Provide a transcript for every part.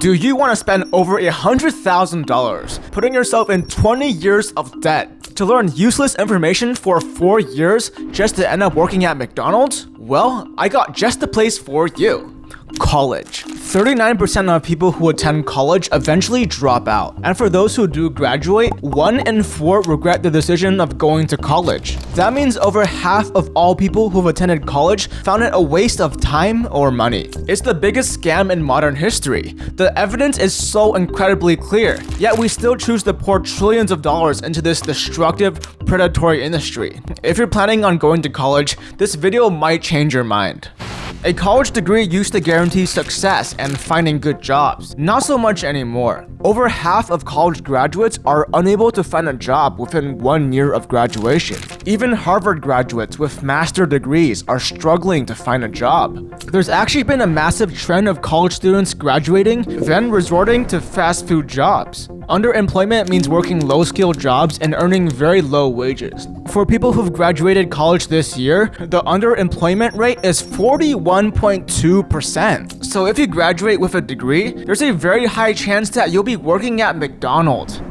Do you want to spend over $100,000 putting yourself in 20 years of debt to learn useless information for 4 years just to end up working at McDonald's? Well, I got just the place for you. College. 39% of people who attend college eventually drop out. And for those who do graduate, 1 in 4 regret the decision of going to college. That means over half of all people who've attended college found it a waste of time or money. It's the biggest scam in modern history. The evidence is so incredibly clear, yet we still choose to pour trillions of dollars into this destructive, predatory industry. If you're planning on going to college, this video might change your mind. A college degree used to guarantee success and finding good jobs. Not so much anymore. Over half of college graduates are unable to find a job within 1 year of graduation. Even Harvard graduates with master's degrees are struggling to find a job. There's actually been a massive trend of college students graduating, then resorting to fast food jobs. Underemployment means working low-skilled jobs and earning very low wages. For people who've graduated college this year, the underemployment rate is 41.2%. So if you graduate with a degree, there's a very high chance that you'll be working at McDonald's.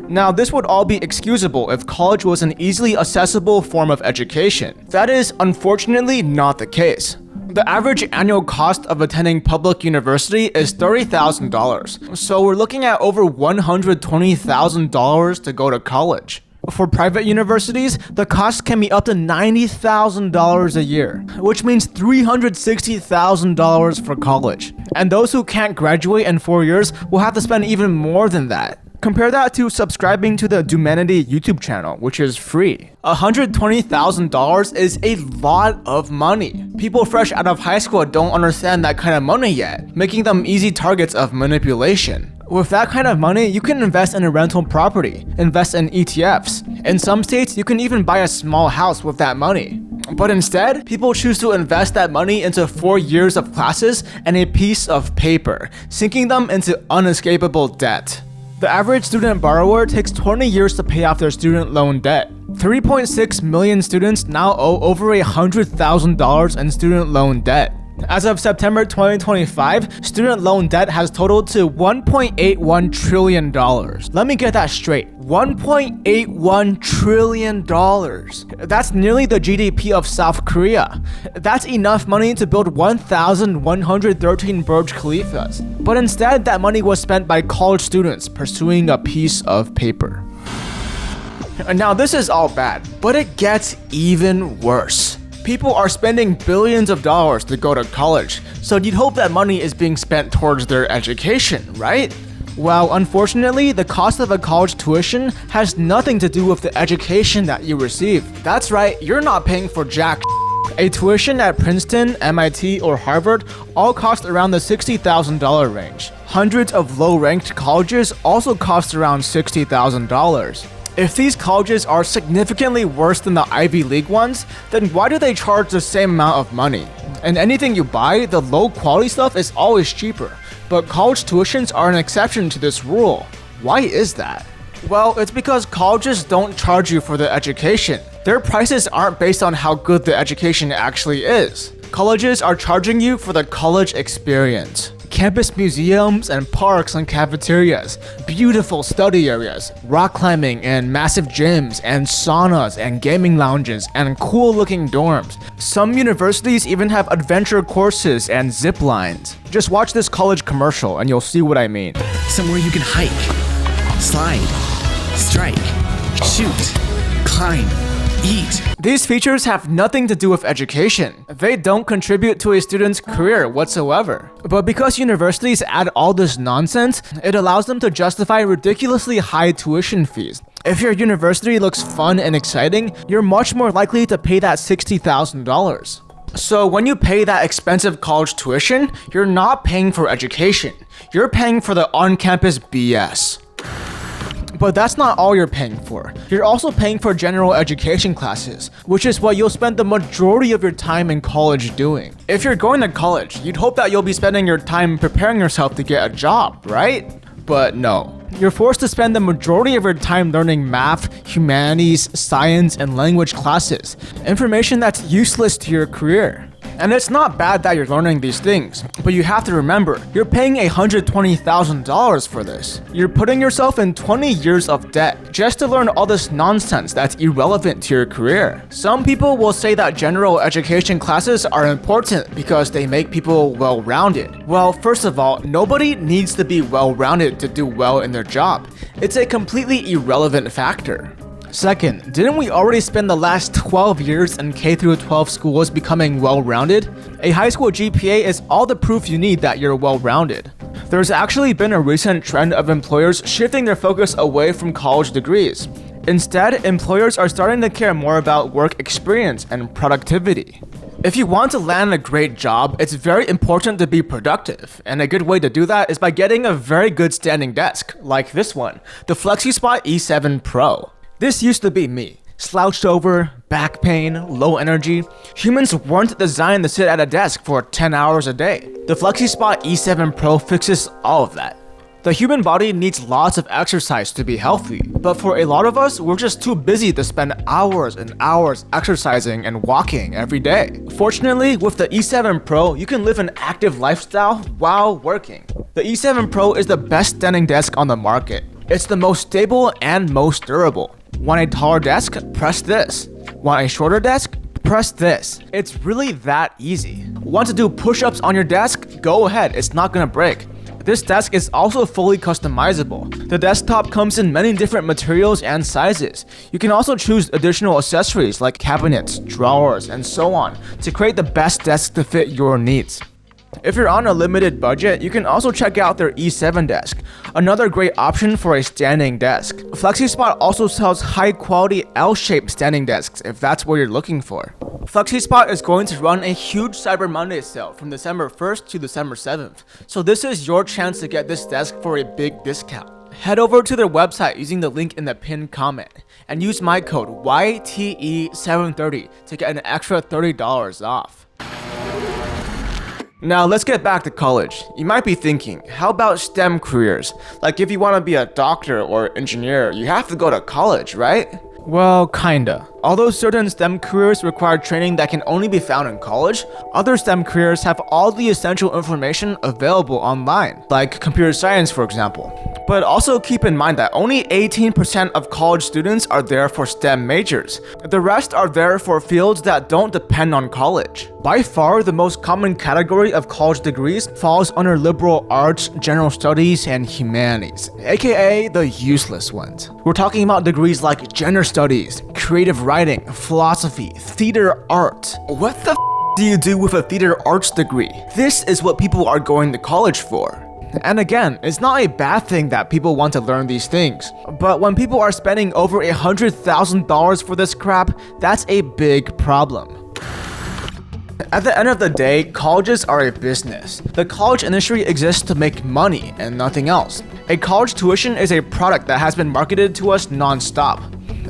Now, this would all be excusable if college was an easily accessible form of education. That is, unfortunately, not the case. The average annual cost of attending public university is $30,000, so we're looking at over $120,000 to go to college. For private universities, the cost can be up to $90,000 a year, which means $360,000 for college. And those who can't graduate in 4 years will have to spend even more than that. Compare that to subscribing to the Dumanity YouTube channel, which is free. $120,000 is a lot of money. People fresh out of high school don't understand that kind of money yet, making them easy targets of manipulation. With that kind of money, you can invest in a rental property, invest in ETFs. In some states, you can even buy a small house with that money. But instead, people choose to invest that money into 4 years of classes and a piece of paper, sinking them into unescapable debt. The average student borrower takes 20 years to pay off their student loan debt. 3.6 million students now owe over $100,000 in student loan debt. As of September 2025, student loan debt has totaled to $1.81 trillion. Let me get that straight. $1.81 trillion. That's nearly the GDP of South Korea. That's enough money to build 1,113 Burj Khalifas. But instead, that money was spent by college students pursuing a piece of paper. Now, this is all bad, but it gets even worse. People are spending billions of dollars to go to college, so you'd hope that money is being spent towards their education, right? Well, unfortunately, the cost of a college tuition has nothing to do with the education that you receive. That's right, you're not paying for jack. A tuition at Princeton, MIT, or Harvard all cost around the $60,000 range. Hundreds of low-ranked colleges also cost around $60,000. If these colleges are significantly worse than the Ivy League ones, then why do they charge the same amount of money? And anything you buy, the low-quality stuff is always cheaper. But college tuitions are an exception to this rule. Why is that? Well, it's because colleges don't charge you for the education. Their prices aren't based on how good the education actually is. Colleges are charging you for the college experience. Campus museums and parks and cafeterias, beautiful study areas, rock climbing and massive gyms and saunas and gaming lounges and cool looking dorms. Some universities even have adventure courses and zip lines. Just watch this college commercial and you'll see what I mean. Somewhere you can hike, slide, strike, shoot, climb, eat. These features have nothing to do with education. They don't contribute to a student's career whatsoever. But because universities add all this nonsense, it allows them to justify ridiculously high tuition fees. If your university looks fun and exciting, you're much more likely to pay that $60,000. So when you pay that expensive college tuition, you're not paying for education. You're paying for the on-campus BS. But that's not all you're paying for. You're also paying for general education classes, which is what you'll spend the majority of your time in college doing. If you're going to college, you'd hope that you'll be spending your time preparing yourself to get a job, right? But no. You're forced to spend the majority of your time learning math, humanities, science, and language classes, information that's useless to your career. And it's not bad that you're learning these things, but you have to remember, you're paying $120,000 for this. You're putting yourself in 20 years of debt just to learn all this nonsense that's irrelevant to your career. Some people will say that general education classes are important because they make people well-rounded. Well, first of all, nobody needs to be well-rounded to do well in their job. It's a completely irrelevant factor. Second, didn't we already spend the last 12 years in K-12 schools becoming well-rounded? A high school GPA is all the proof you need that you're well-rounded. There's actually been a recent trend of employers shifting their focus away from college degrees. Instead, employers are starting to care more about work experience and productivity. If you want to land a great job, it's very important to be productive, and a good way to do that is by getting a very good standing desk, like this one, the FlexiSpot E7 Pro. This used to be me. Slouched over, back pain, low energy. Humans weren't designed to sit at a desk for 10 hours a day. The FlexiSpot E7 Pro fixes all of that. The human body needs lots of exercise to be healthy, but for a lot of us, we're just too busy to spend hours and hours exercising and walking every day. Fortunately, with the E7 Pro, you can live an active lifestyle while working. The E7 Pro is the best standing desk on the market. It's the most stable and most durable. Want a taller desk? Press this. Want a shorter desk? Press this. It's really that easy. Want to do push-ups on your desk? Go ahead, it's not gonna break. This desk is also fully customizable. The desktop comes in many different materials and sizes. You can also choose additional accessories like cabinets, drawers, and so on to create the best desk to fit your needs. If you're on a limited budget, you can also check out their E7 desk, another great option for a standing desk. FlexiSpot also sells high-quality L-shaped standing desks if that's what you're looking for. FlexiSpot is going to run a huge Cyber Monday sale from December 1st to December 7th, so this is your chance to get this desk for a big discount. Head over to their website using the link in the pinned comment and use my code YTE730 to get an extra $30 off. Now let's get back to college. You might be thinking, how about STEM careers? Like if you want to be a doctor or engineer, you have to go to college, right? Well, kinda. Although certain STEM careers require training that can only be found in college, other STEM careers have all the essential information available online, like computer science, for example. But also keep in mind that only 18% of college students are there for STEM majors. The rest are there for fields that don't depend on college. By far, the most common category of college degrees falls under liberal arts, general studies, and humanities, aka the useless ones. We're talking about degrees like gender studies, creative writing, philosophy, theater art. What the do you do with a theater arts degree? This is what people are going to college for. And again, it's not a bad thing that people want to learn these things. But when people are spending over $100,000 for this crap, that's a big problem. At the end of the day, colleges are a business. The college industry exists to make money and nothing else. A college tuition is a product that has been marketed to us non-stop.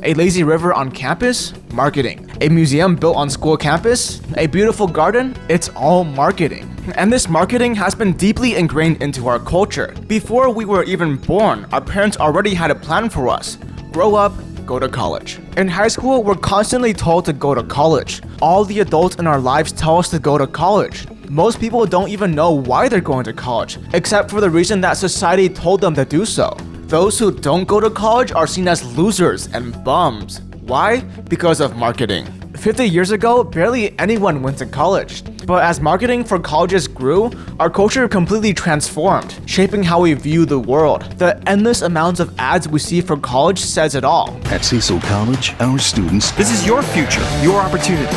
A lazy river on campus? Marketing. A museum built on school campus? A beautiful garden? It's all marketing. And this marketing has been deeply ingrained into our culture. Before we were even born, our parents already had a plan for us. Grow up, go to college. In high school, we're constantly told to go to college. All the adults in our lives tell us to go to college. Most people don't even know why they're going to college, except for the reason that society told them to do so. Those who don't go to college are seen as losers and bums. Why? Because of marketing. 50 years ago, barely anyone went to college. But as marketing for colleges grew, our culture completely transformed, shaping how we view the world. The endless amounts of ads we see for college says it all. At Cecil College, our students... This is your future, your opportunity.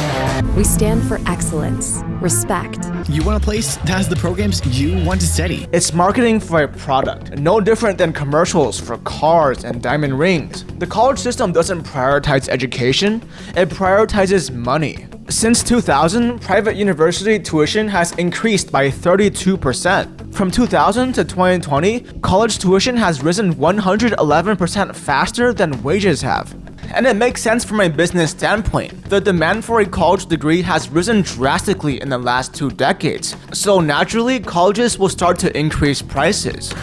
We stand for excellence, respect. You want a place that has the programs you want to study. It's marketing for a product, no different than commercials for cars and diamond rings. The college system doesn't prioritize education, it prioritizes money. Since 2000, private university tuition has increased by 32%. From 2000 to 2020, college tuition has risen 111% faster than wages have. And it makes sense from a business standpoint. The demand for a college degree has risen drastically in the last 2 decades, so naturally, colleges will start to increase prices.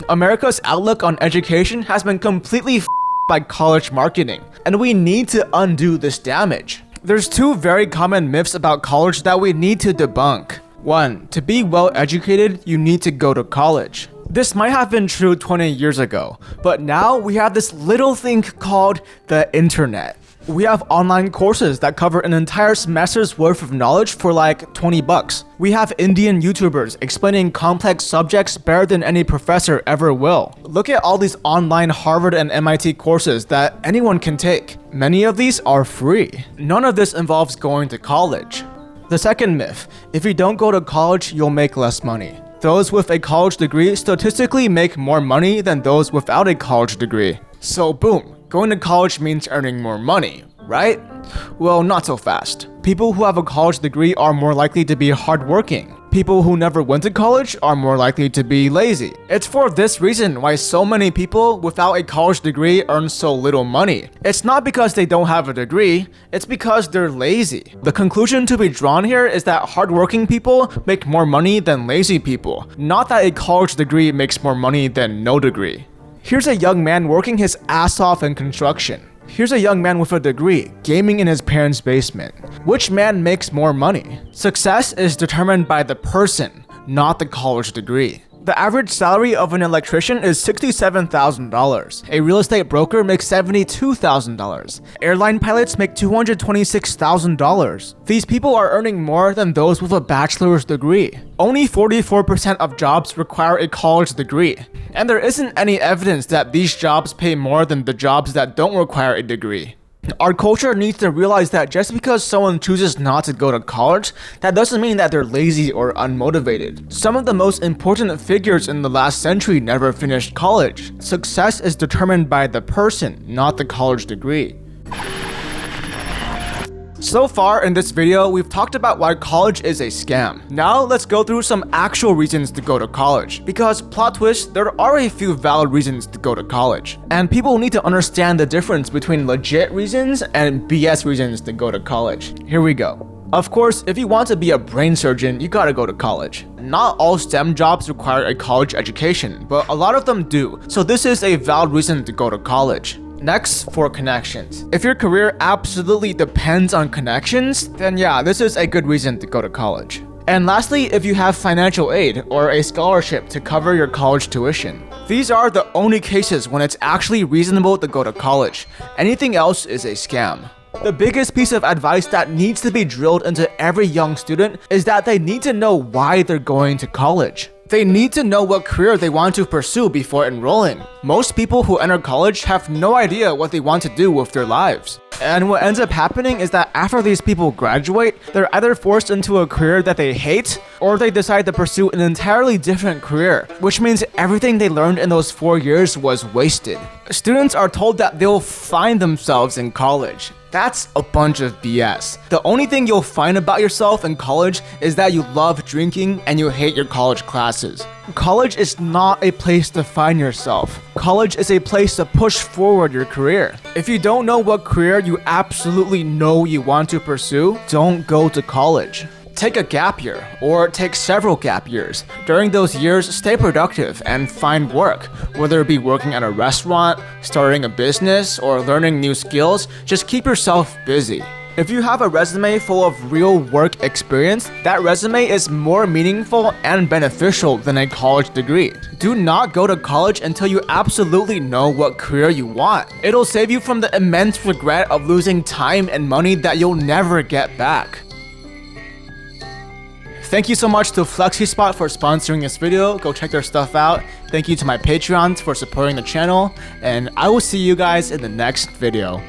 America's outlook on education has been completely by college marketing, and we need to undo this damage. There's two very common myths about college that we need to debunk. 1. To be well educated, you need to go to college. This might have been true 20 years ago, but now we have this little thing called the internet. We have online courses that cover an entire semester's worth of knowledge for like 20 bucks. We have Indian YouTubers explaining complex subjects better than any professor ever will. Look at all these online Harvard and MIT courses that anyone can take. Many of these are free. None of this involves going to college. The second myth, if you don't go to college, you'll make less money. Those with a college degree statistically make more money than those without a college degree. So boom. Going to college means earning more money, right? Well, not so fast. People who have a college degree are more likely to be hardworking. People who never went to college are more likely to be lazy. It's for this reason why so many people without a college degree earn so little money. It's not because they don't have a degree, it's because they're lazy. The conclusion to be drawn here is that hardworking people make more money than lazy people, not that a college degree makes more money than no degree. Here's a young man working his ass off in construction. Here's a young man with a degree, gaming in his parents' basement. Which man makes more money? Success is determined by the person, not the college degree. The average salary of an electrician is $67,000. A real estate broker makes $72,000. Airline pilots make $226,000. These people are earning more than those with a bachelor's degree. Only 44% of jobs require a college degree. And there isn't any evidence that these jobs pay more than the jobs that don't require a degree. Our culture needs to realize that just because someone chooses not to go to college, that doesn't mean that they're lazy or unmotivated. Some of the most important figures in the last century never finished college. Success is determined by the person, not the college degree. So far in this video, we've talked about why college is a scam. Now let's go through some actual reasons to go to college. Because, plot twist, there are a few valid reasons to go to college. And people need to understand the difference between legit reasons and BS reasons to go to college. Here we go. Of course, if you want to be a brain surgeon, you gotta go to college. Not all STEM jobs require a college education, but a lot of them do. So this is a valid reason to go to college. Next, for connections. If your career absolutely depends on connections, then yeah, this is a good reason to go to college. And lastly, if you have financial aid or a scholarship to cover your college tuition. These are the only cases when it's actually reasonable to go to college. Anything else is a scam. The biggest piece of advice that needs to be drilled into every young student is that they need to know why they're going to college. They need to know what career they want to pursue before enrolling. Most people who enter college have no idea what they want to do with their lives. And what ends up happening is that after these people graduate, they're either forced into a career that they hate, or they decide to pursue an entirely different career, which means everything they learned in those 4 years was wasted. Students are told that they'll find themselves in college. That's a bunch of BS. The only thing you'll find about yourself in college is that you love drinking and you hate your college classes. College is not a place to find yourself. College is a place to push forward your career. If you don't know what career you absolutely know you want to pursue, don't go to college. Take a gap year, or take several gap years. During those years, stay productive and find work. Whether it be working at a restaurant, starting a business, or learning new skills, just keep yourself busy. If you have a resume full of real work experience, that resume is more meaningful and beneficial than a college degree. Do not go to college until you absolutely know what career you want. It'll save you from the immense regret of losing time and money that you'll never get back. Thank you so much to FlexiSpot for sponsoring this video. Go check their stuff out. Thank you to my Patreons for supporting the channel, and I will see you guys in the next video.